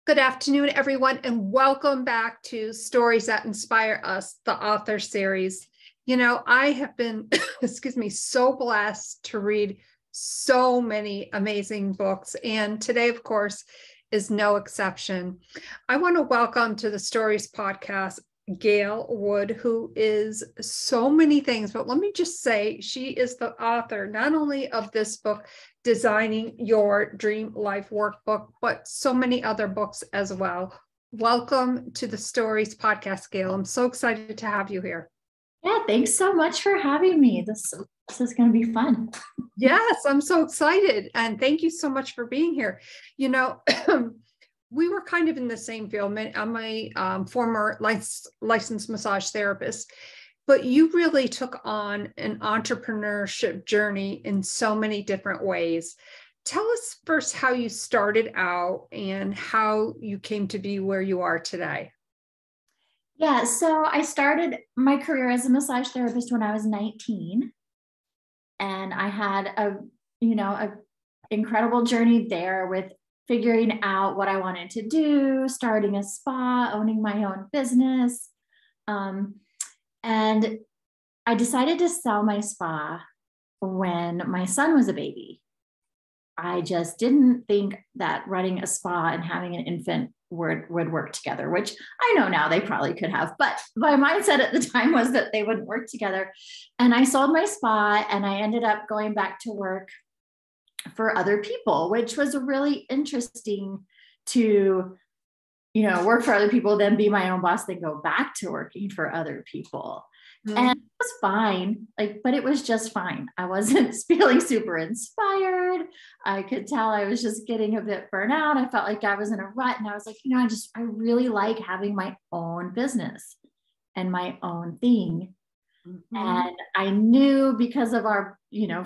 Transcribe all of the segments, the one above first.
Good afternoon, everyone, and welcome back to Stories That Inspire Us, the author series. I have been, so blessed to read so many amazing books, and today, of course, is no exception. I want to welcome to the Stories podcast Gael Wood, who is so many things, but let me just say she is the author not only of this book, Designing Your Dream Life Workbook, but so many other books as well. Welcome to the Stories podcast, Gael. I'm so excited to have you here. Yeah, thanks so much for having me. This is going to be fun. Yes, I'm so excited. And thank you so much for being here. We were kind of in the same field. I'm a former licensed massage therapist, but you really took on an entrepreneurship journey in so many different ways. Tell us first how you started out and how you came to be where you are today. Yeah, so I started my career as a massage therapist when I was 19, and I had a incredible journey there with figuring out what I wanted to do, starting a spa, owning my own business. And I decided to sell my spa when my son was a baby. I just didn't think that running a spa and having an infant would work together, which I know now they probably could have, but my mindset at the time was that they wouldn't work together. And I sold my spa and I ended up going back to work for other people, which was really interesting to, work for other people, then be my own boss, then go back to working for other people. Mm-hmm. And it was fine, but it was just fine. I wasn't feeling super inspired. I could tell I was just getting a bit burnt out. I felt like I was in a rut, and I was like, I really like having my own business and my own thing. Mm-hmm. And I knew because of our,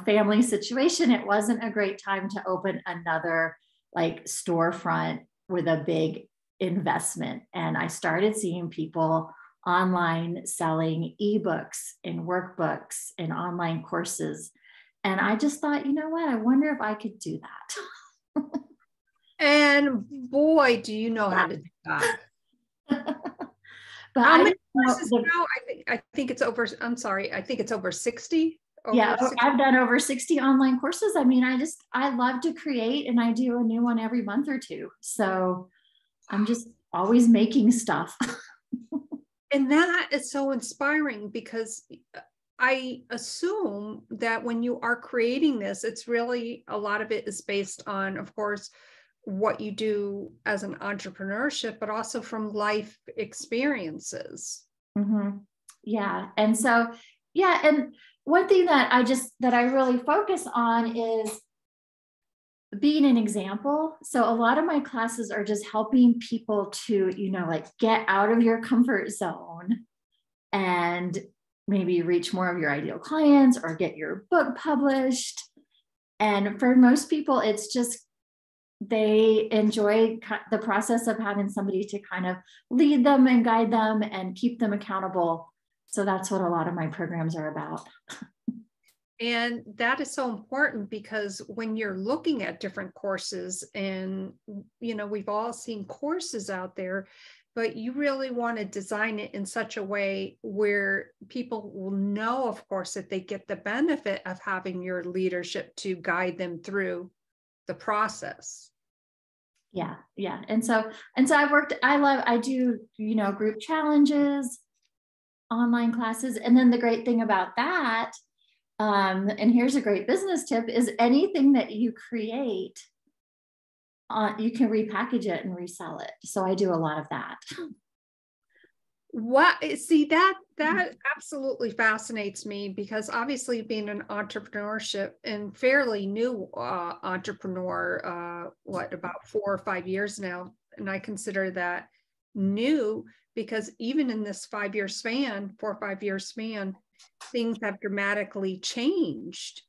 family situation, it wasn't a great time to open another storefront with a big investment. And I started seeing people online selling eBooks and workbooks and online courses. And I just thought, I wonder if I could do that. And boy, do you know how to do that. But how many courses now? I think it's over. I'm sorry. I think it's over 60. Yeah, 60. I've done over 60 online courses. I love to create, and I do a new one every month or two. So I'm just always making stuff. And that is so inspiring, because I assume that when you are creating this, it's really, a lot of it is based on, of course, what you do as an entrepreneurship, but also from life experiences. Mm-hmm. Yeah. And so, and one thing that I really focus on is being an example. So a lot of my classes are just helping people to, get out of your comfort zone and maybe reach more of your ideal clients or get your book published. And for most people, it's just, they enjoy the process of having somebody to kind of lead them and guide them and keep them accountable. So that's what a lot of my programs are about. And that is so important, because when you're looking at different courses, and, we've all seen courses out there, but you really want to design it in such a way where people will know, of course, that they get the benefit of having your leadership to guide them through the process. Yeah. And so I do, group challenges, online classes. And then the great thing about that, and here's a great business tip, is anything that you create, you can repackage it and resell it. So I do a lot of that. That absolutely fascinates me, because obviously being an entrepreneurship and fairly new entrepreneur, about 4 or 5 years now. And I consider that new, because even in this 4 or 5 year span, things have dramatically changed.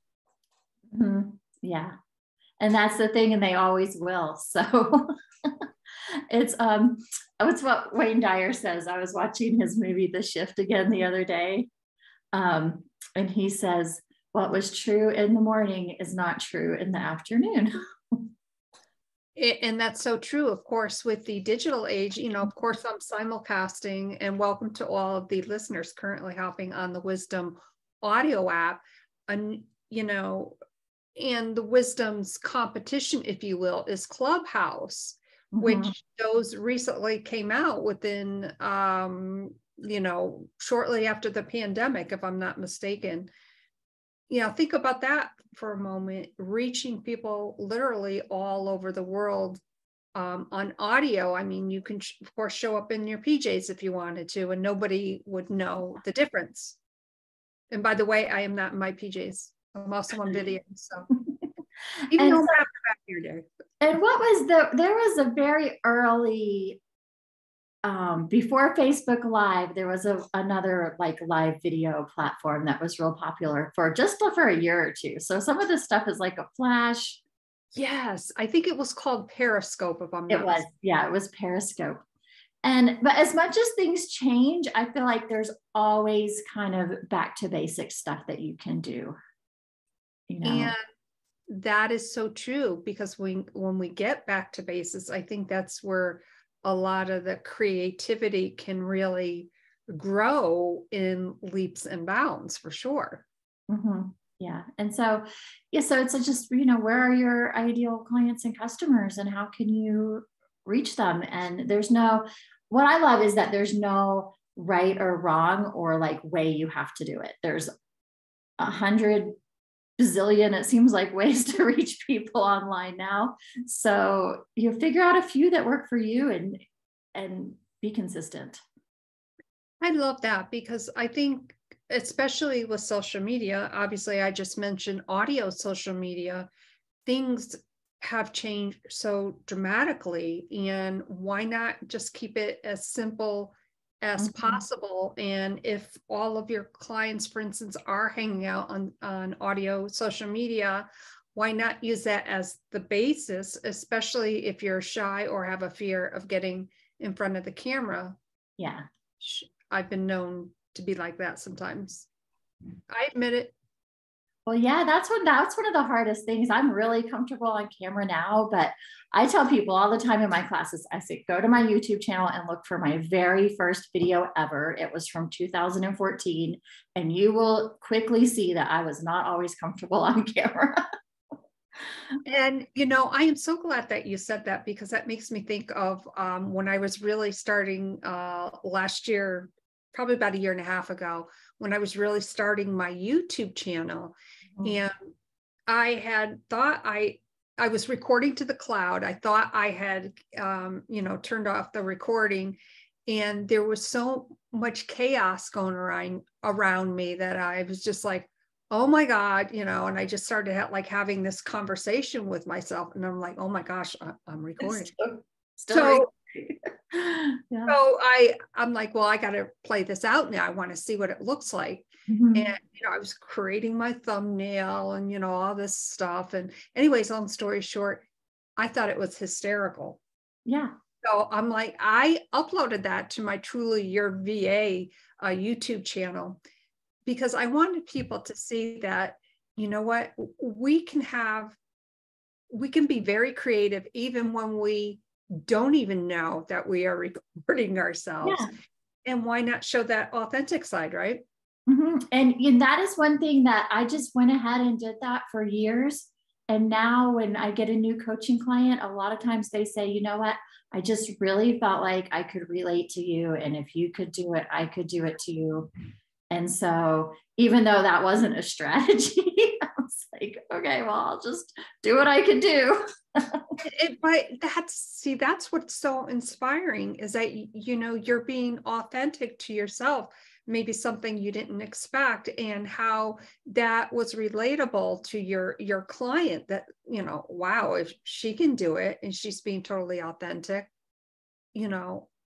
Mm-hmm. Yeah. And that's the thing. And they always will. So it's what Wayne Dyer says. I was watching his movie, The Shift, again the other day. And he says, what was true in the morning is not true in the afternoon. And that's so true, of course, with the digital age, of course, I'm simulcasting, and welcome to all of the listeners currently hopping on the Wisdom audio app. And, and the Wisdom's competition, if you will, is Clubhouse, which those recently came out within, shortly after the pandemic, if I'm not mistaken. Think about that for a moment, reaching people literally all over the world on audio. I mean, you can, of course, show up in your PJs if you wanted to, and nobody would know the difference. And by the way, I am not in my PJs. I'm also on video. So even though I'm back here today. And there was a very early, before Facebook Live, there was another like live video platform that was real popular for a year or two. So some of this stuff is like a flash. Yes, I think it was called Periscope, if I'm not mistaken. Yeah, it was Periscope. But as much as things change, I feel like there's always kind of back to basic stuff that you can do. And that is so true, because when we get back to basics, I think that's where a lot of the creativity can really grow in leaps and bounds, for sure. Yeah. And so it's just, where are your ideal clients and customers, and how can you reach them? And what I love is that there's no right or wrong or like way you have to do it. There's 100 bazillion, it seems like, ways to reach people online now. So you figure out a few that work for you and be consistent. I love that, because I think, especially with social media, obviously I just mentioned audio social media, things have changed so dramatically, and why not just keep it as simple as possible? And if all of your clients, for instance, are hanging out on audio social media, why not use that as the basis, especially if you're shy or have a fear of getting in front of the camera? Yeah. I've been known to be like that sometimes. I admit it. Well, yeah, that's one of the hardest things. I'm really comfortable on camera now, but I tell people all the time in my classes, I say, go to my YouTube channel and look for my very first video ever. It was from 2014, and you will quickly see that I was not always comfortable on camera. And, I am so glad that you said that, because that makes me think of when I was really starting last year, probably about a year and a half ago, when I was really starting my YouTube channel. And I had thought I was recording to the cloud. I thought I had, turned off the recording, and there was so much chaos going around me that I was just like, oh my God, and I just started having this conversation with myself, and I'm like, oh my gosh, I'm recording. So I'm like, well, I got to play this out now. I want to see what it looks like. And, I was creating my thumbnail and, all this stuff. And anyways, long story short, I thought it was hysterical. Yeah. So I'm like, I uploaded that to my Truly Your VA YouTube channel, because I wanted people to see that, what, we can be very creative even when we don't even know that we are recording ourselves. Yeah. And why not show that authentic side, right? And that is one thing that I just went ahead and did that for years. And now when I get a new coaching client, a lot of times they say, you know what, I just really felt like I could relate to you. And if you could do it, I could do it too. And so even though that wasn't a strategy, I was like, okay, well, I'll just do what I can do. But that's what's so inspiring, is that, you're being authentic to yourself, maybe something you didn't expect, and how that was relatable to your client, that, wow, if she can do it and she's being totally authentic,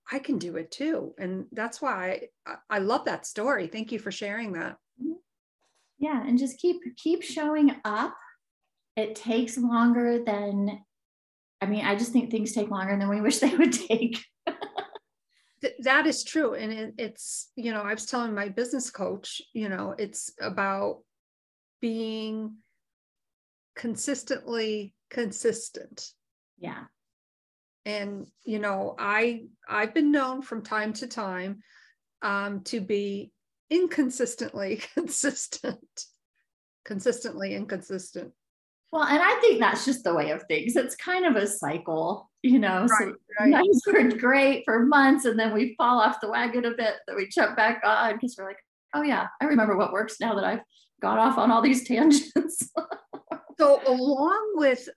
I can do it too. And that's why I love that story. Thank you for sharing that. Yeah. And just keep showing up. It takes longer than, I just think things take longer than we wish they would take. That is true. And it's, I was telling my business coach, it's about being consistently consistent. Yeah. And, you know, I've been known from time to time to be inconsistently consistently inconsistent. Well, and I think that's just the way of things. It's kind of a cycle, you know. Right, So right. sometimes we're great for months and then we fall off the wagon a bit, then we jump back on because we're like, oh yeah, I remember what works now that I've got off on all these tangents. So along with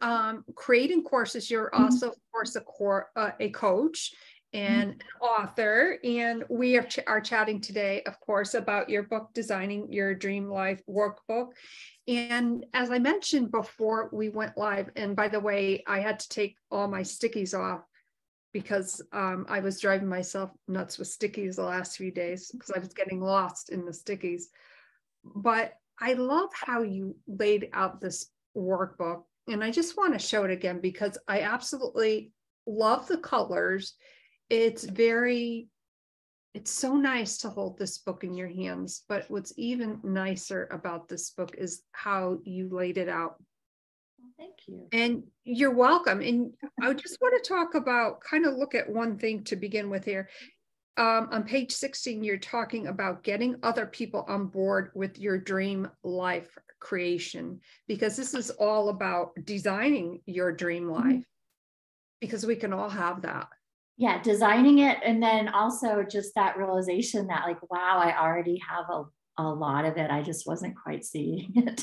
creating courses, you're also, of course, a coach and an author. And we are chatting today, of course, about your book, Designing Your Dream Life Workbook. And as I mentioned before we went live, and by the way, I had to take all my stickies off because I was driving myself nuts with stickies the last few days because I was getting lost in the stickies. But I love how you laid out this workbook. And I just want to show it again because I absolutely love the colors. It's so nice to hold this book in your hands, but what's even nicer about this book is how you laid it out. Thank you. And you're welcome. And I just want to talk about, kind of look at one thing to begin with here. On page 16, you're talking about getting other people on board with your dream life creation, because this is all about designing your dream life, because we can all have that. Yeah, designing it. And then also just that realization that like, wow, I already have a lot of it. I just wasn't quite seeing it.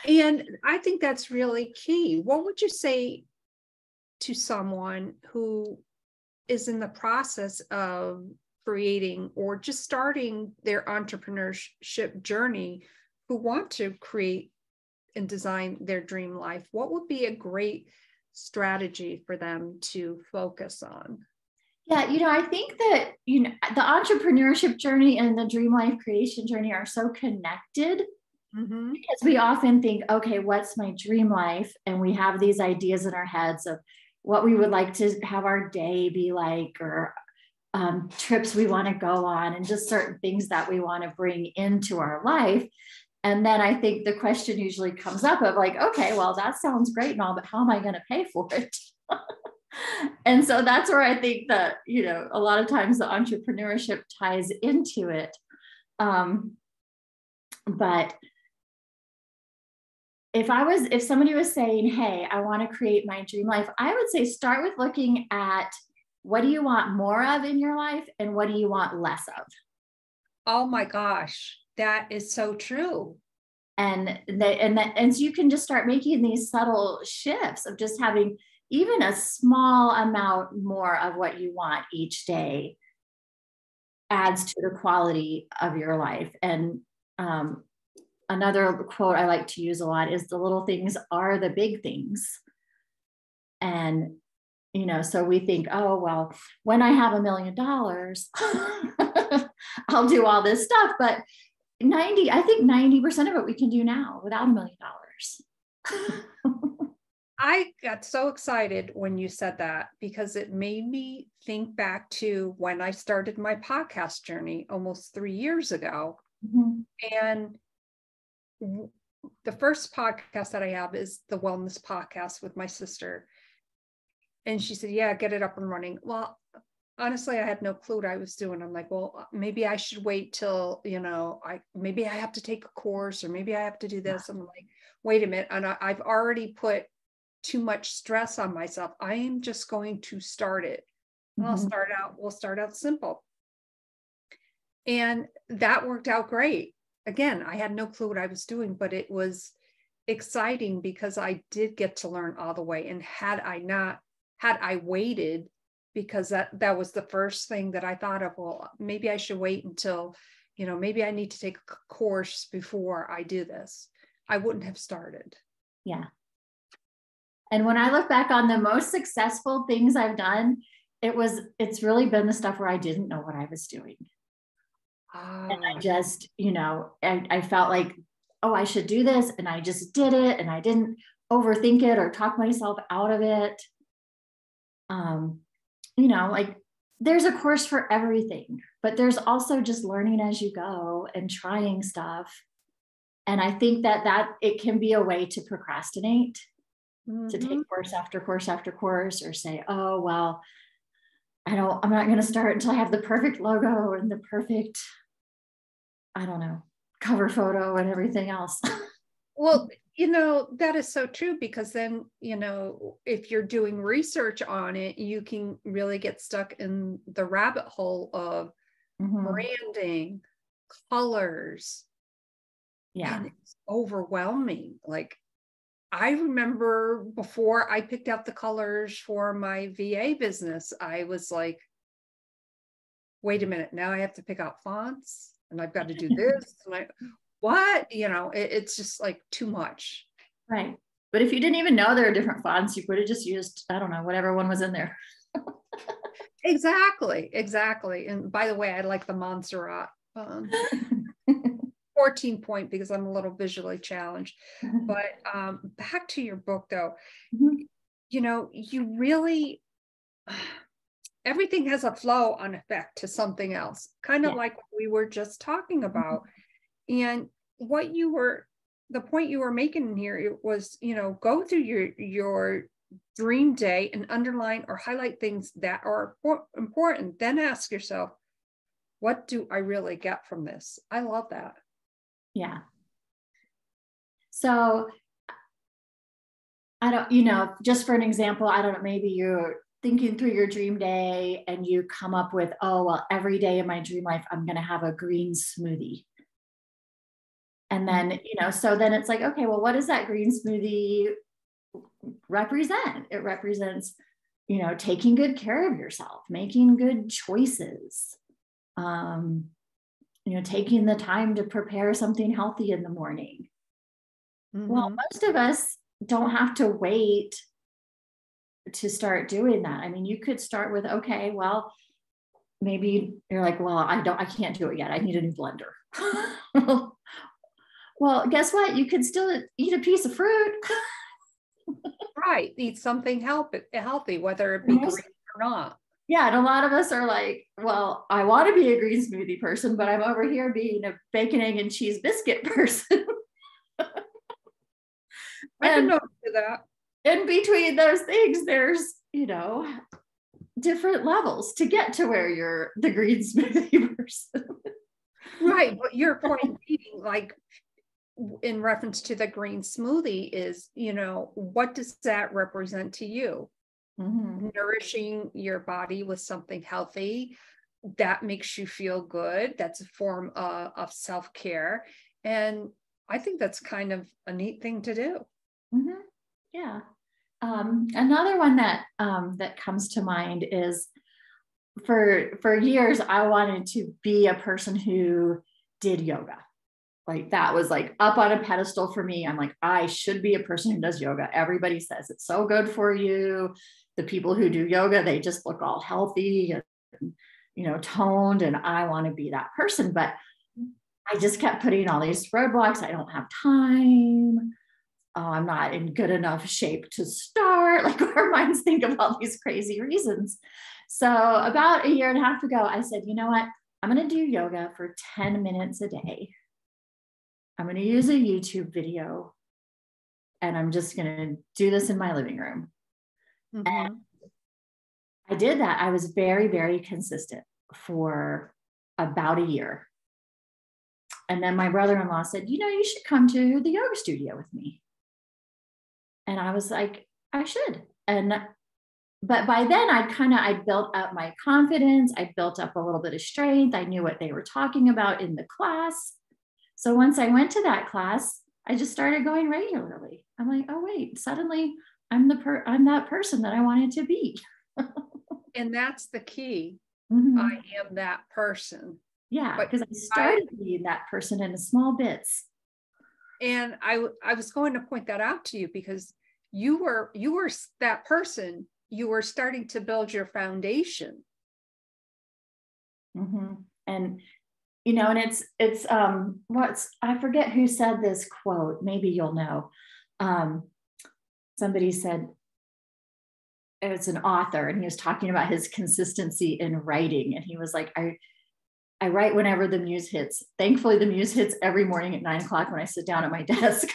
And I think that's really key. What would you say to someone who is in the process of creating or just starting their entrepreneurship journey, who want to create and design their dream life? What would be a great strategy for them to focus on? Yeah, you know, I think that, you know, the entrepreneurship journey and the dream life creation journey are so connected. Because we often think, okay, what's my dream life? And we have these ideas in our heads of what we would like to have our day be like, or trips we want to go on, and just certain things that we want to bring into our life. And then I think the question usually comes up of like, okay, well, that sounds great and all, but how am I going to pay for it? And so that's where I think that, you know, a lot of times the entrepreneurship ties into it. But if somebody was saying, hey, I want to create my dream life, I would say start with looking at what do you want more of in your life and what do you want less of? Oh my gosh, that is so true. And so you can just start making these subtle shifts of just having even a small amount more of what you want each day adds to the quality of your life. And another quote I like to use a lot is the little things are the big things. And, you know, so we think, oh, well, when I have $1 million, I'll do all this stuff. But I think 90% of it we can do now without $1 million. I got so excited when you said that because it made me think back to when I started my podcast journey almost 3 years ago. And the first podcast that I have is the wellness podcast with my sister. And she said, yeah, get it up and running. Well, honestly, I had no clue what I was doing. I'm like, well, maybe I should wait till, you know, maybe I have to take a course, or maybe I have to do this. I'm like, wait a minute. And I've already put too much stress on myself. I am just going to start it. We'll start out simple. And that worked out great. Again, I had no clue what I was doing, but it was exciting because I did get to learn all the way. And had I waited, because that was the first thing that I thought of, well, maybe I should wait until, you know, maybe I need to take a course before I do this, I wouldn't have started. Yeah. And when I look back on the most successful things I've done, it's really been the stuff where I didn't know what I was doing. And I just, you know, I felt like, oh, I should do this. And I just did it. And I didn't overthink it or talk myself out of it. You know, like there's a course for everything, but there's also just learning as you go and trying stuff. And I think that it can be a way to procrastinate. to take course after course after course, or say, oh, well, I'm not going to start until I have the perfect logo and the perfect, I don't know, cover photo and everything else. Well, that is so true, because then, if you're doing research on it, you can really get stuck in the rabbit hole of branding, colors. Yeah. And it's overwhelming. Like, I remember before I picked out the colors for my VA business, I was like, wait a minute, now I have to pick out fonts and I've got to do this. And what? It's just like too much. Right. But if you didn't even know there are different fonts, you would have just used, I don't know, whatever one was in there. Exactly. And by the way, I like the Montserrat font. 14 point, because I'm a little visually challenged. But back to your book though, you really, everything has a flow on effect to something else, kind of like what we were just talking about. And the point you were making here, it was, go through your dream day and underline or highlight things that are important. Then ask yourself, what do I really get from this? I love that. Yeah. So I don't, just for an example, I don't know, maybe you're thinking through your dream day and you come up with, oh, well, every day in my dream life, I'm going to have a green smoothie. And then, so then it's like, okay, well, what does that green smoothie represent? It represents, taking good care of yourself, making good choices, taking the time to prepare something healthy in the morning. Well, most of us don't have to wait to start doing that. I mean, you could start with, okay, well, maybe you're like, well, I can't do it yet. I need a new blender. Well, guess what? You could still eat a piece of fruit. Right. Eat something healthy, whether it be green or not. Yeah. And a lot of us are like, well, I want to be a green smoothie person, but I'm over here being a bacon, egg, and cheese biscuit person. I can know that. In between those things, there's, different levels to get to where you're the green smoothie person. Right. But your point being, like, in reference to the green smoothie is, what does that represent to you? Nourishing your body with something healthy that makes you feel good. That's a form of self-care. And I think that's kind of a neat thing to do. Yeah. Another one that comes to mind is for years, I wanted to be a person who did yoga. Like, that was like up on a pedestal for me. I'm like, I should be a person who does yoga. Everybody says it's so good for you. The people who do yoga, they just look all healthy and, toned. And I want to be that person. But I just kept putting all these roadblocks. I don't have time. Oh, I'm not in good enough shape to start. Like, our minds think of all these crazy reasons. So about a year and a half ago, I said, you know what? I'm going to do yoga for 10 minutes a day. I'm going to use a YouTube video, and I'm just going to do this in my living room. And I did that. I was very, very consistent for about a year. And then my brother-in-law said, you should come to the yoga studio with me. And I was like, I should. But by then I'd built up my confidence. I built up a little bit of strength. I knew what they were talking about in the class. So once I went to that class, I just started going regularly. I'm like, oh wait, suddenly I'm that person that I wanted to be. And that's the key. I am that person. Yeah, because I started being that person in small bits. And I was going to point that out to you, because you were that person. You were starting to build your foundation. And and it's I forget who said this quote. Maybe you'll know. Somebody said, it's an author, and he was talking about his consistency in writing. And he was like, I write whenever the muse hits. Thankfully, the muse hits every morning at 9 o'clock when I sit down at my desk.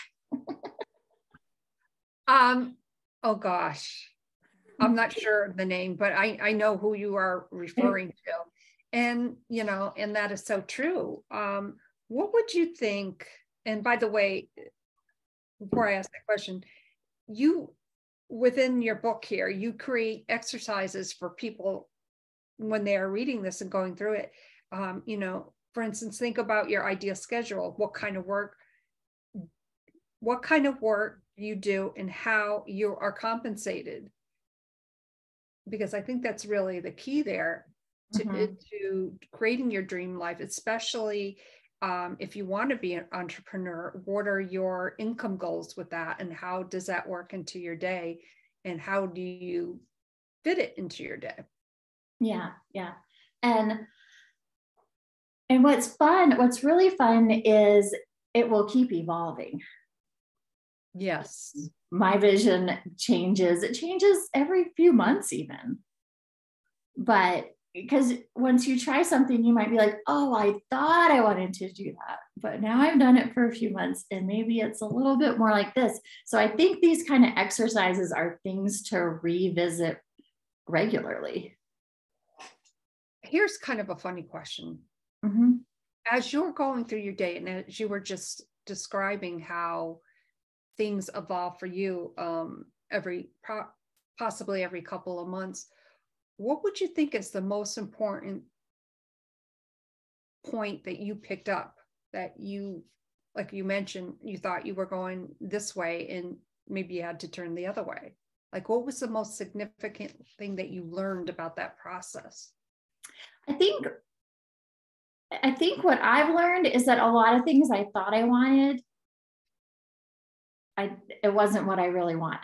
Oh gosh, I'm not sure of the name, but I know who you are referring to. And, and that is so true. What would you think? And by the way, before I ask that question, within your book here, you create exercises for people when they are reading this and going through it. For instance, think about your ideal schedule. What kind of work you do and how you are compensated. Because I think that's really the key there to creating your dream life, especially if you want to be an entrepreneur. What are your income goals with that? And how does that work into your day? And how do you fit it into your day? Yeah. Yeah. And what's really fun is it will keep evolving. Yes. My vision changes. It changes every few months even. But because once you try something, you might be like, oh, I thought I wanted to do that, but now I've done it for a few months and maybe it's a little bit more like this. So I think these kind of exercises are things to revisit regularly. Here's kind of a funny question. As you're going through your day, and as you were just describing how things evolve for you possibly every couple of months, what would you think is the most important point that you picked up that you, like you mentioned, you thought you were going this way and maybe you had to turn the other way? Like, what was the most significant thing that you learned about that process? I think what I've learned is that a lot of things I thought I wanted, it wasn't what I really wanted.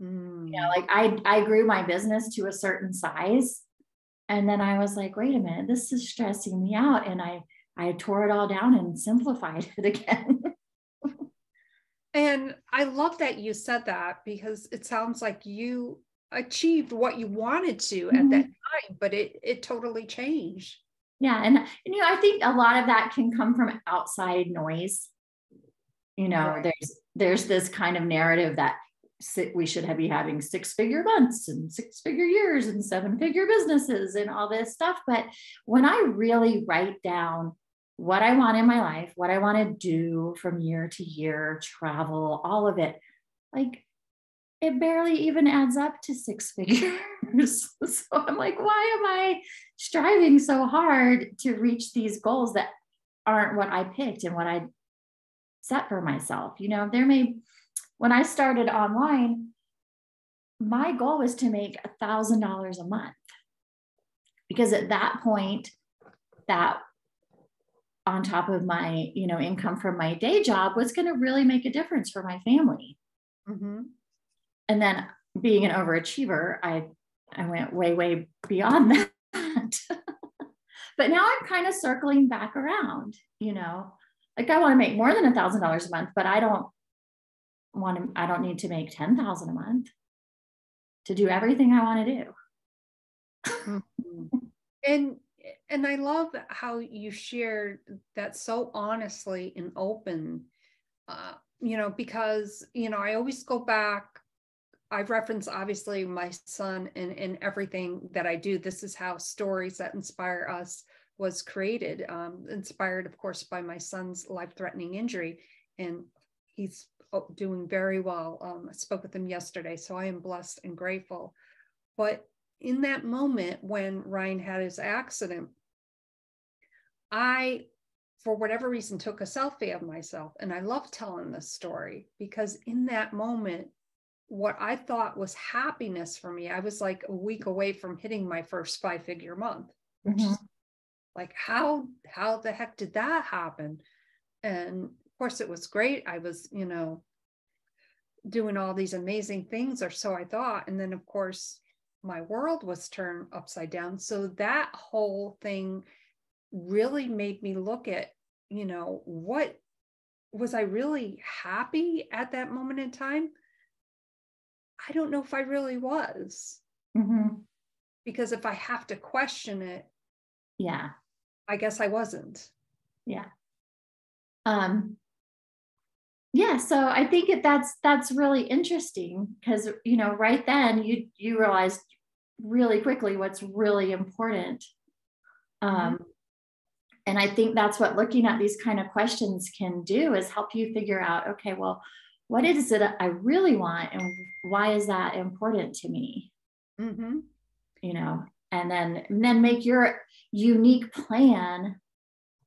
Like I grew my business to a certain size. And then I was like, wait a minute, this is stressing me out. And I tore it all down and simplified it again. And I love that you said that, because it sounds like you achieved what you wanted to at that time, but it totally changed. Yeah. And I think a lot of that can come from outside noise. Right. There's this kind of narrative that we should be having 6-figure months and 6-figure years and 7-figure businesses and all this stuff. But when I really write down what I want in my life, what I want to do from year to year, travel, all of it, like it barely even adds up to 6 figures. So I'm like, why am I striving so hard to reach these goals that aren't what I picked and what I set for myself? When I started online, my goal was to make $1,000 a month, because at that point, that on top of my, income from my day job was going to really make a difference for my family. And then being an overachiever, I went way, way beyond that. But now I'm kind of circling back around, like I want to make more than $1,000 a month, but I don't need to make $10,000 a month to do everything I want to do. And I love how you shared that so honestly and open, because, I always go back. I reference obviously my son in everything that I do. This is how Stories That Inspire Us was created, inspired, of course, by my son's life-threatening injury. And he's doing very well. I spoke with him yesterday, so I am blessed and grateful. But in that moment when Ryan had his accident, I, for whatever reason, took a selfie of myself. And I love telling this story because in that moment, what I thought was happiness for me, I was like a week away from hitting my first 5-figure month, which is like, how the heck did that happen? And of course it was great. I was, doing all these amazing things, or so I thought. And then of course my world was turned upside down. So that whole thing really made me look at, what was I really happy at that moment in time? I don't know if I really was. Because if I have to question it, I guess I wasn't. Yeah. So I think that's really interesting because, right then you realized really quickly what's really important. Mhm. And I think that's what looking at these kind of questions can do, is help you figure out, okay, well, what is it I really want and why is that important to me? Mhm. And then make your unique plan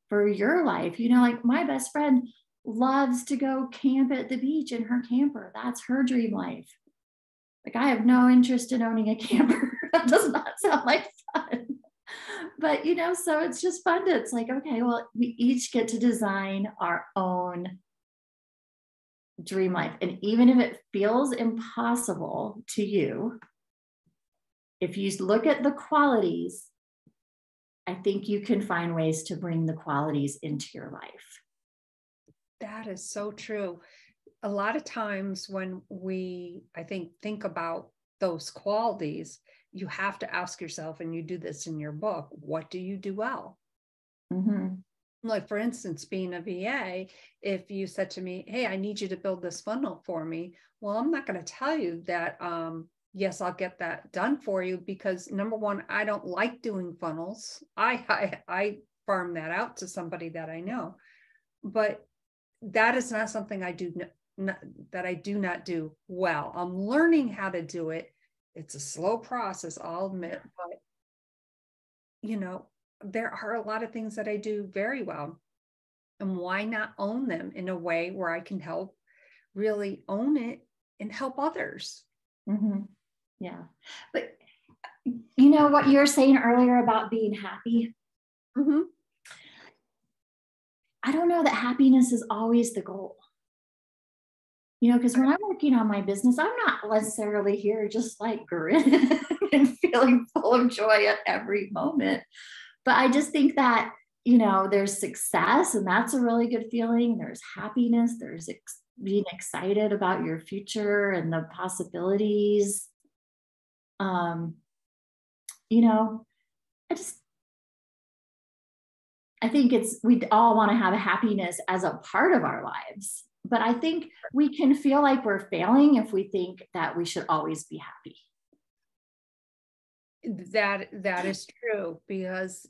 for your life. Like my best friend loves to go camp at the beach in her camper. That's her dream life. Like I have no interest in owning a camper. That does not sound like fun. But so it's just fun it's like, okay, well, we each get to design our own dream life. And even if it feels impossible to you, if you look at the qualities, I think you can find ways to bring the qualities into your life. That is so true. A lot of times when we, I think about those qualities, you have to ask yourself, and you do this in your book, what do you do well? Mm-hmm. Like, for instance, being a VA, if you said to me, hey, I need you to build this funnel for me. Well, I'm not going to tell you that, yes, I'll get that done for you, because number one, I don't like doing funnels. I farm that out to somebody that I know, but that is not something I do that I do not do well. I'm learning how to do it. It's a slow process, I'll admit, but there are a lot of things that I do very well. And why not own them in a way where I can help really own it and help others? Mm-hmm. Yeah. But what you were saying earlier about being happy, Mm-hmm. I don't know that happiness is always the goal. Because when I'm working on my business, I'm not necessarily here just like grinning and feeling full of joy at every moment. But I just think that, there's success, and that's a really good feeling. There's happiness, there's being excited about your future and the possibilities. Um, you know, I think we all want to have a happiness as a part of our lives. But I think we can feel like we're failing if we think that we should always be happy. That is true, because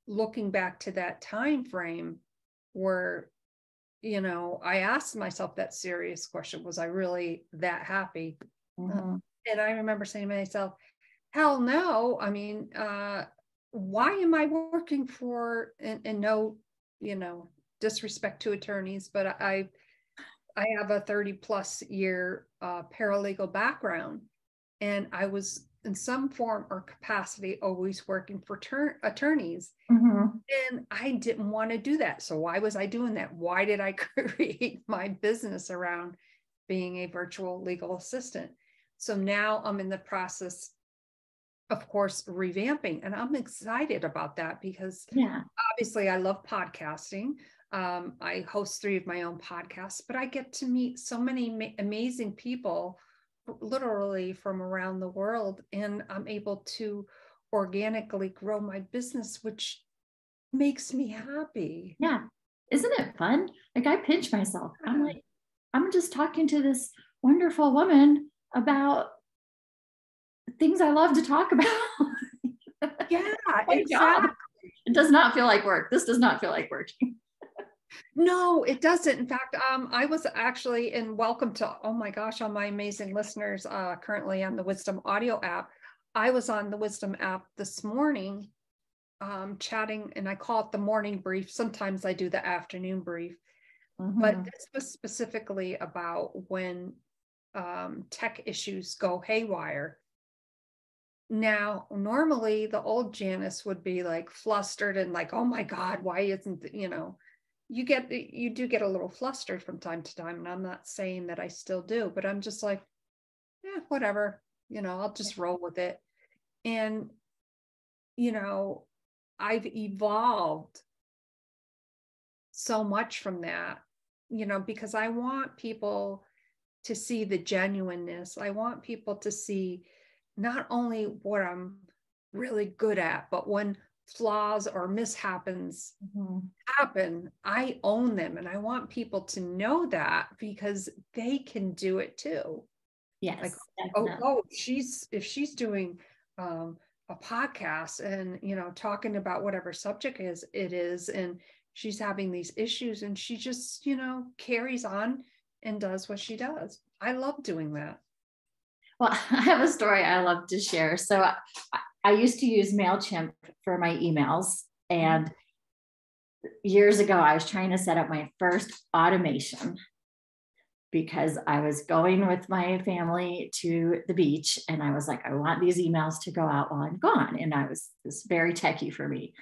looking back to that time frame where I asked myself that serious question, was I really that happy? Mm-hmm. And I remember saying to myself, hell no. I mean, why am I working for, and no disrespect to attorneys, but I have a 30+ year paralegal background, and I was in some form or capacity always working for attorneys. Mm-hmm. And I didn't want to do that. So why was I doing that? Why did I create my business around being a virtual legal assistant? So now I'm in the process, of course, revamping, and I'm excited about that, because obviously I love podcasting. I host 3 of my own podcasts, but I get to meet so many amazing people, literally from around the world, and I'm able to organically grow my business, which makes me happy. Yeah. Isn't it fun? Like I pinch myself. I'm like, I'm just talking to this wonderful woman about things I love to talk about. Yeah, exactly. It does not feel like work. This does not feel like working. No, it doesn't. In fact, I was actually, and welcome to, oh my gosh, all my amazing listeners currently on the Wisdom audio app. I was on the Wisdom app this morning chatting, and I call it the morning brief. Sometimes I do the afternoon brief, but this was specifically about when tech issues go haywire. Now, normally the old Janice would be like flustered and like, oh my God, why isn't, you do get a little flustered from time to time. And I'm not saying that I still do, but I'm just like, yeah, whatever, I'll just roll with it. And, I've evolved so much from that, because I want people to see the genuineness. I want people to see not only what I'm really good at, but when flaws or mishaps happen, I own them. And I want people to know that, because they can do it too. Yes. Like, Definitely. if she's doing a podcast and, talking about whatever subject it is, and she's having these issues, and she just, carries on and does what she does. I love doing that. Well, I have a story I love to share. So I used to use MailChimp for my emails. And years ago, I was trying to set up my first automation because I was going with my family to the beach. And I was like, I want these emails to go out while I'm gone. And this very techie for me.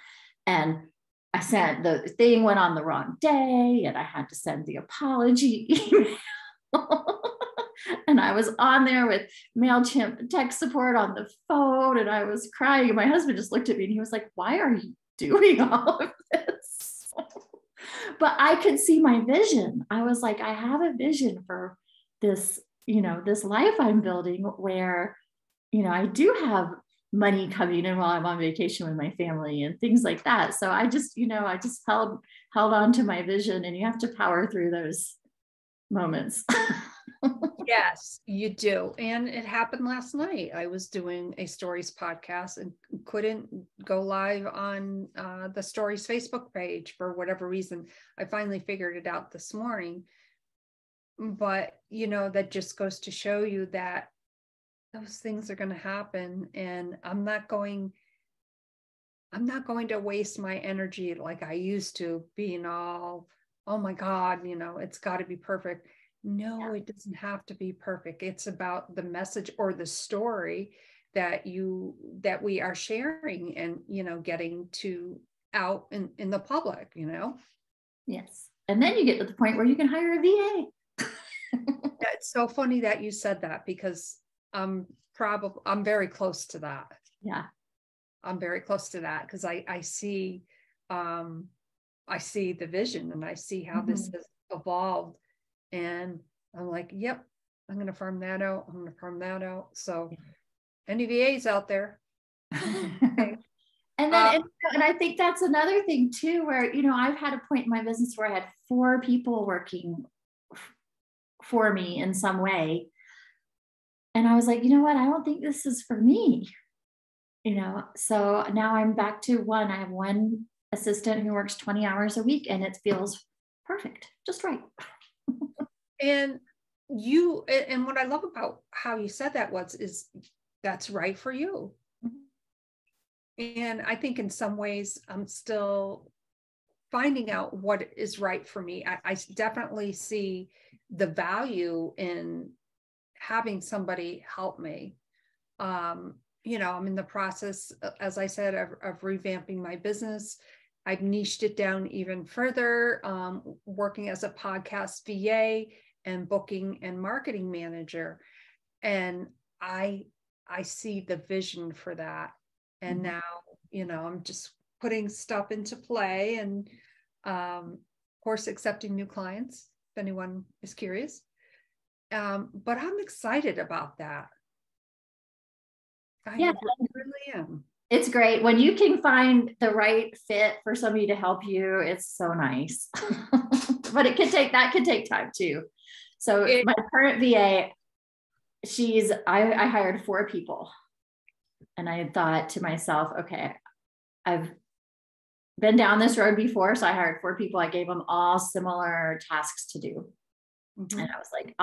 And I sent the thing went on the wrong day, and I had to send the apology email. And I was on there with MailChimp tech support on the phone, and I was crying. And my husband just looked at me and he was like, why are you doing all of this? But I could see my vision. I was like, I have a vision for this, this life I'm building where, I do have money coming in while I'm on vacation with my family and things like that. So I just held on to my vision, and you have to power through those moments. Yes, you do. And it happened last night. I was doing a Stories podcast and couldn't go live on the Stories Facebook page for whatever reason. I finally figured it out this morning. But, that just goes to show you that those things are going to happen. And I'm not going to waste my energy like I used to, being all, oh my God, it's got to be perfect. No, it doesn't have to be perfect. It's about the message or the story that we are sharing and, getting to out in the public, Yes. And then you get to the point where you can hire a VA. It's so funny that you said that, because I'm very close to that. Yeah. I'm very close to that, because I see the vision, and I see how this has evolved. And I'm like, yep, I'm going to farm that out. I'm going to farm that out. So any VAs out there. Okay. And then, and I think that's another thing too, where, I've had a point in my business where I had 4 people working for me in some way. And I was like, you know what? I don't think this is for me, so now I'm back to one. I have one assistant who works 20 hours a week, and it feels perfect, just right. And what I love about how you said that is that's right for you. And I think in some ways I'm still finding out what is right for me. I definitely see the value in having somebody help me. I'm in the process, as I said, of revamping my business. I've niched it down even further, working as a podcast VA and booking and marketing manager. And I see the vision for that. And now, I'm just putting stuff into play, and of course, accepting new clients, if anyone is curious. But I'm excited about that. I really am. It's great when you can find the right fit for somebody to help you. It's so nice. But that could take time too. So my current VA, I hired 4 people, and I thought to myself, okay, I've been down this road before. So I hired 4 people. I gave them all similar tasks to do. And I was like,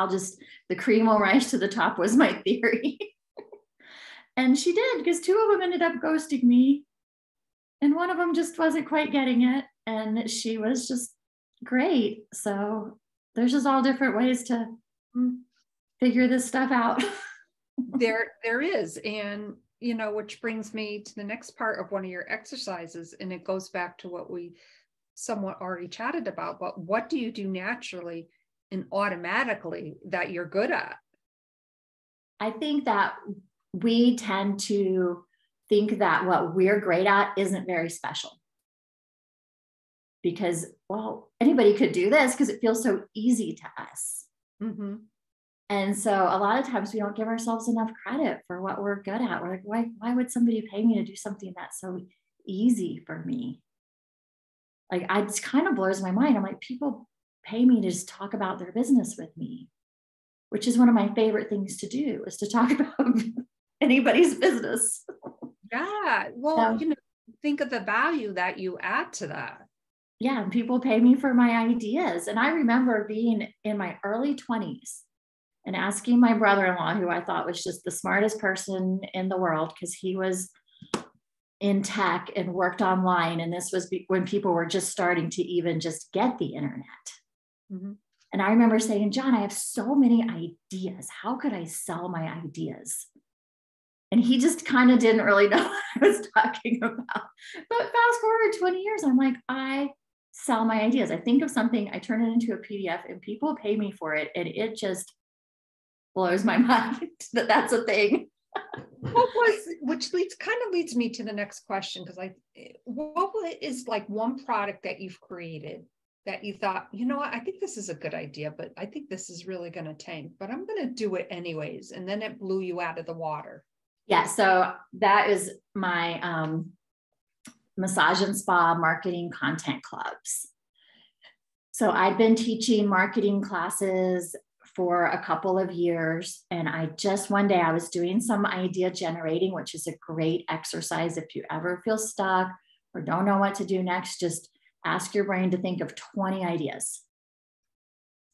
the cream will rise to the top was my theory. And she did, because 2 of them ended up ghosting me. And one of them just wasn't quite getting it. And she was just great. So there's just all different ways to figure this stuff out. There is. And, which brings me to the next part of one of your exercises. And it goes back to what we somewhat already chatted about. But what do you do naturally and automatically that you're good at? I think that we tend to think that what we're great at isn't very special, because, well, anybody could do this because it feels so easy to us. And so a lot of times we don't give ourselves enough credit for what we're good at. We're like, why would somebody pay me to do something that's so easy for me. Like, it kind of blows my mind. I'm like, people pay me to just talk about their business with me, which is one of my favorite things to do, is to talk about anybody's business. Yeah. Well, think of the value that you add to that. Yeah. And people pay me for my ideas. And I remember being in my early 20s and asking my brother-in-law, who I thought was just the smartest person in the world, because he was in tech and worked online. And this was when people were just starting to even just get the internet. Mm-hmm. And I remember saying, John, I have so many ideas. How could I sell my ideas? And he just kind of didn't really know what I was talking about. But fast forward 20 years, I'm like, I sell my ideas. I think of something, I turn it into a PDF, and people pay me for it. And it just blows my mind that that's a thing. Which leads me to the next question, because what is like one product that you've created that you thought, what, I think this is a good idea, but I think this is really going to tank, but I'm going to do it anyways, and then it blew you out of the water? Yeah, so that is my massage and spa marketing content clubs. So I'd been teaching marketing classes for a couple of years. And one day I was doing some idea generating, which is a great exercise. If you ever feel stuck or don't know what to do next, just ask your brain to think of 20 ideas.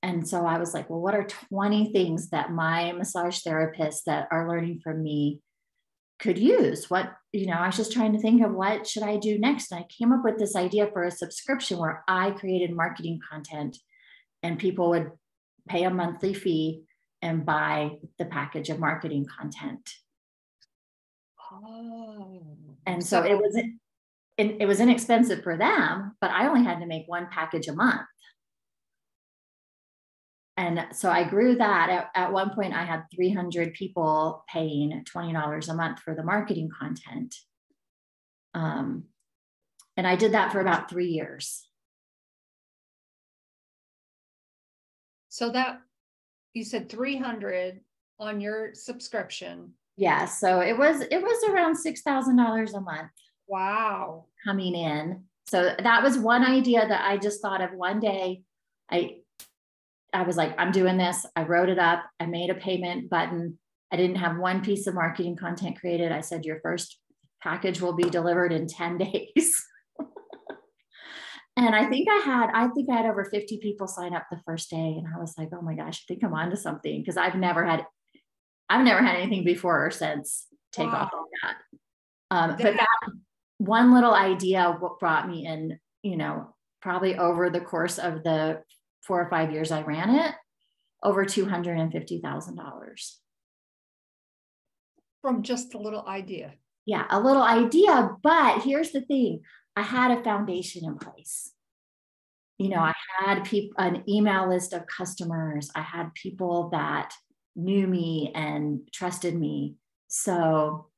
And so I was like, well, what are 20 things that my massage therapists that are learning from me could use? I was just trying to think of what should I do next. And I came up with this idea for a subscription where I created marketing content and people would pay a monthly fee and buy the package of marketing content. Oh. And so it was inexpensive for them, but I only had to make one package a month. And so I grew that. At one point, I had 300 people paying $20 a month for the marketing content. And I did that for about 3 years. So that, you said 300 on your subscription. Yeah. So it was around $6,000 a month. Wow. Coming in. So that was one idea that I just thought of one day. I was like, I'm doing this. I wrote it up. I made a payment button. I didn't have one piece of marketing content created. I said, your first package will be delivered in 10 days. And I think I had over 50 people sign up the first day. And I was like, oh my gosh, I think I'm onto something, because I've never had anything before or since take off like that. But that one little idea brought me in, probably over the course of the 4 or 5 years I ran it, over $250,000. From just a little idea. Yeah, a little idea. But here's the thing. I had a foundation in place. I had an email list of customers. I had people that knew me and trusted me. So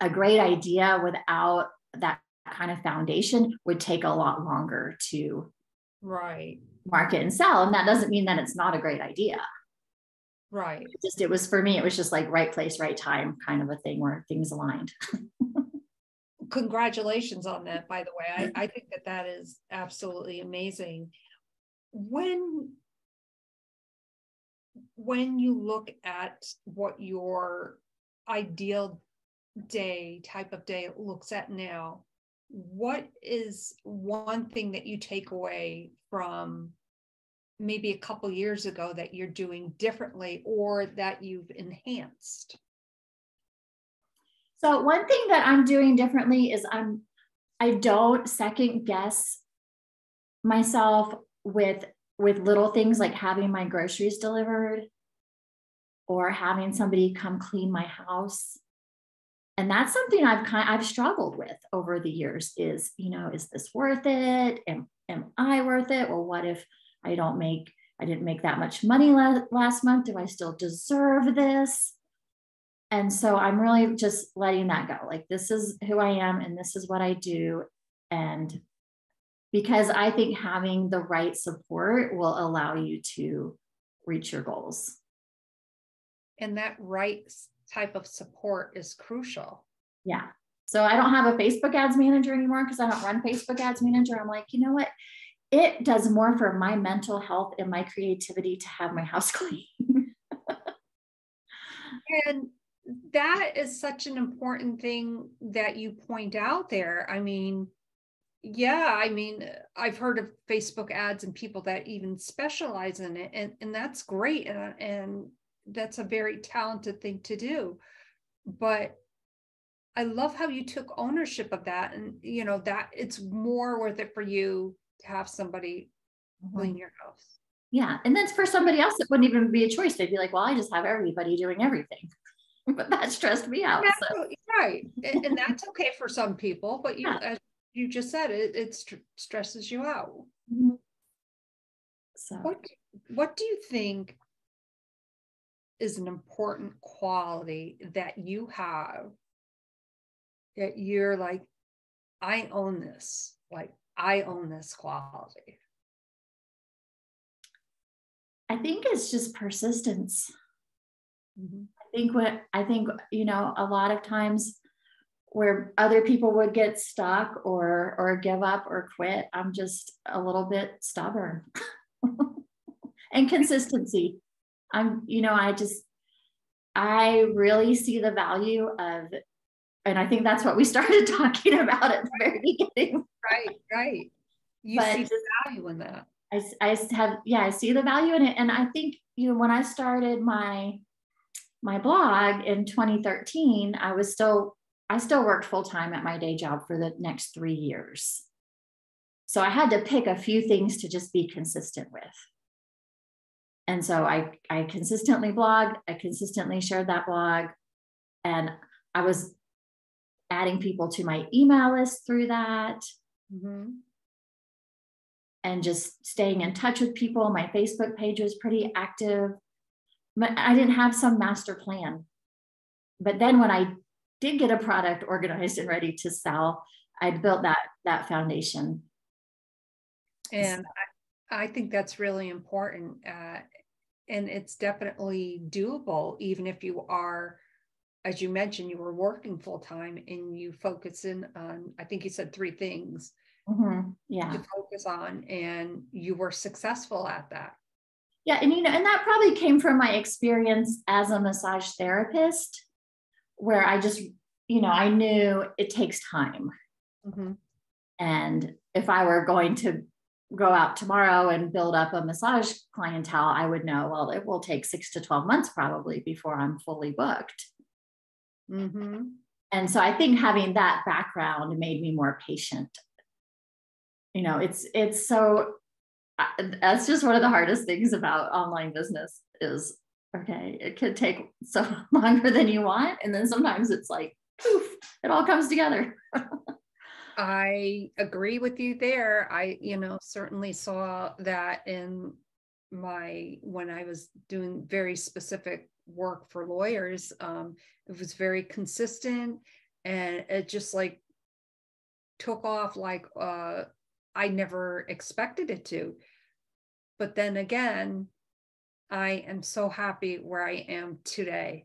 a great idea without that kind of foundation would take a lot longer to market and sell. And that doesn't mean that it's not a great idea. Right. It was for me, it was just like right place, right time kind of a thing where things aligned. Congratulations on that, by the way. I think that is absolutely amazing. When you look at what your ideal type of day looks at now, what is one thing that you take away from maybe a couple years ago that you're doing differently or that you've enhanced? So one thing that I'm doing differently is I don't second guess myself with little things like having my groceries delivered or having somebody come clean my house. And that's something I've struggled with over the years is this worth it? Am I worth it? Well, what if I didn't make that much money last month? Do I still deserve this? And so I'm really just letting that go. Like, this is who I am and this is what I do. And because I think having the right support will allow you to reach your goals. And that right type of support is crucial. Yeah. So I don't have a Facebook ads manager anymore because I don't run Facebook ads manager. I'm like, you know what? It does more for my mental health and my creativity to have my house clean. And that is such an important thing that you point out there. I mean, yeah, I mean, I've heard of Facebook ads and people that even specialize in it, and that's great. And that's a very talented thing to do. But I love how you took ownership of that, and you know that it's more worth it for you to have somebody clean your house. Yeah. And then for somebody else, it wouldn't even be a choice. They'd be like, well, I just have everybody doing everything. But that stressed me out. So. Right. And that's okay for some people, but you, as you just said, it stresses you out. Mm-hmm. So what do you think is an important quality that you have that you're like, I own this, like I own this quality? I think it's just persistence. Mm-hmm. I think, you know, a lot of times where other people would get stuck or give up or quit, I'm just a little bit stubborn. And consistency. I really see the value of, and I think that's what we started talking about at the very beginning. Right. You see the value in that. I see the value in it. And I think, you know, when I started my blog in 2013, I still worked full-time at my day job for the next 3 years. So I had to pick a few things to just be consistent with. And so I consistently blogged, I consistently shared that blog, and I was adding people to my email list through that. Mm-hmm. And just staying in touch with people. My Facebook page was pretty active, but I didn't have some master plan. But then when I did get a product organized and ready to sell, I built that foundation. And I think that's really important. And it's definitely doable, even if you are, as you mentioned, you were working full time and you focus in on, I think you said 3 things. Mm-hmm. Yeah. To focus on, and you were successful at that. Yeah. And, you know, and that probably came from my experience as a massage therapist, where I just, you know, I knew it takes time. Mm-hmm. And if I were going to go out tomorrow and build up a massage clientele, I would know, well, it will take 6 to 12 months probably before I'm fully booked. Mm-hmm. And so I think having that background made me more patient. You know, it's so, that's just one of the hardest things about online business is, okay, it could take so longer than you want. And then sometimes it's like, poof, it all comes together. I agree with you there. I, you know, certainly saw that in when I was doing very specific work for lawyers. It was very consistent, and it just like took off like, I never expected it to. But then again, I am so happy where I am today.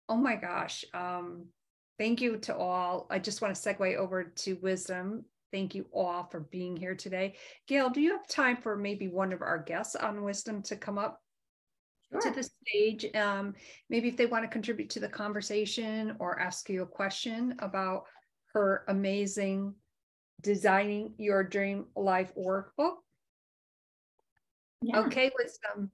Oh my gosh. Thank you to all. I just want to segue over to Wisdom. Thank you all for being here today. Gail, do you have time for maybe one of our guests on Wisdom to come up to the stage? Maybe if they want to contribute to the conversation or ask you a question about her amazing Designing Your Dream Life Workbook. Yeah. Okay, Wisdom.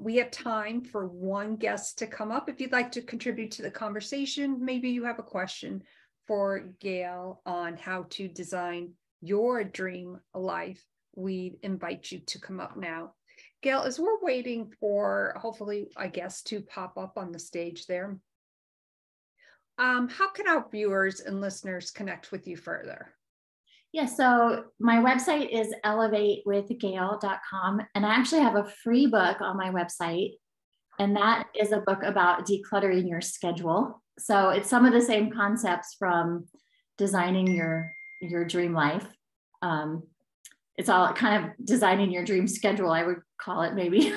We have time for one guest to come up. If you'd like to contribute to the conversation, maybe you have a question for Gail on how to design your dream life, we invite you to come up now. Gail, as we're waiting for, hopefully, I guess, to pop up on the stage there, how can our viewers and listeners connect with you further? Yeah, so my website is elevatewithgail.com, and I actually have a free book on my website, and that is a book about decluttering your schedule. So it's some of the same concepts from designing your dream life. It's all kind of designing your dream schedule, I would call it maybe.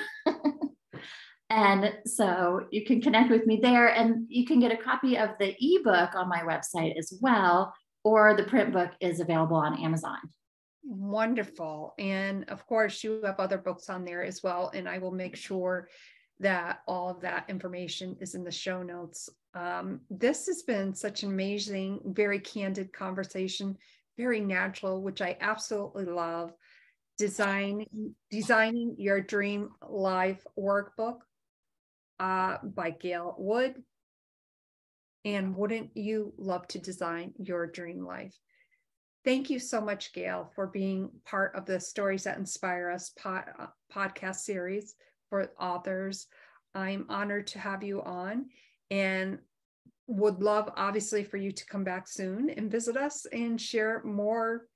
And so you can connect with me there, and you can get a copy of the ebook on my website as well, or the print book is available on Amazon. Wonderful. And of course, you have other books on there as well. And I will make sure that all of that information is in the show notes. This has been such an amazing, very candid conversation, very natural, which I absolutely love. Designing Your Dream Life Workbook by Gael Wood. And wouldn't you love to design your dream life? Thank you so much, Gail, for being part of the Stories That Inspire Us podcast series for authors. I'm honored to have you on, and would love, obviously, for you to come back soon and visit us and share more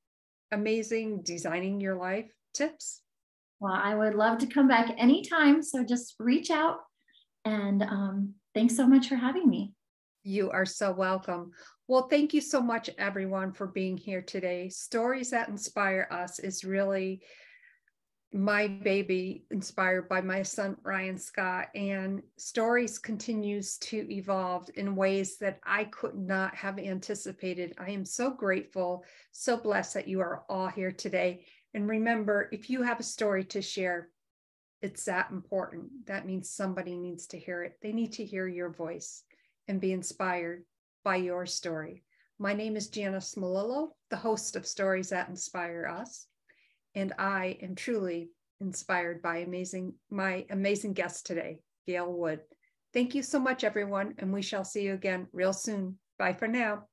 amazing designing your life tips. Well, I would love to come back anytime. So just reach out, and thanks so much for having me. You are so welcome. Well, thank you so much, everyone, for being here today. Stories That Inspire Us is really my baby, inspired by my son, Ryan Scott, and Stories continues to evolve in ways that I could not have anticipated. I am so grateful, so blessed that you are all here today. And remember, if you have a story to share, it's that important. That means somebody needs to hear it. They need to hear your voice and be inspired by your story. My name is Janice Malillo, the host of Stories That Inspire Us, and I am truly inspired by my amazing guest today, Gael Wood. Thank you so much, everyone, and we shall see you again real soon. Bye for now.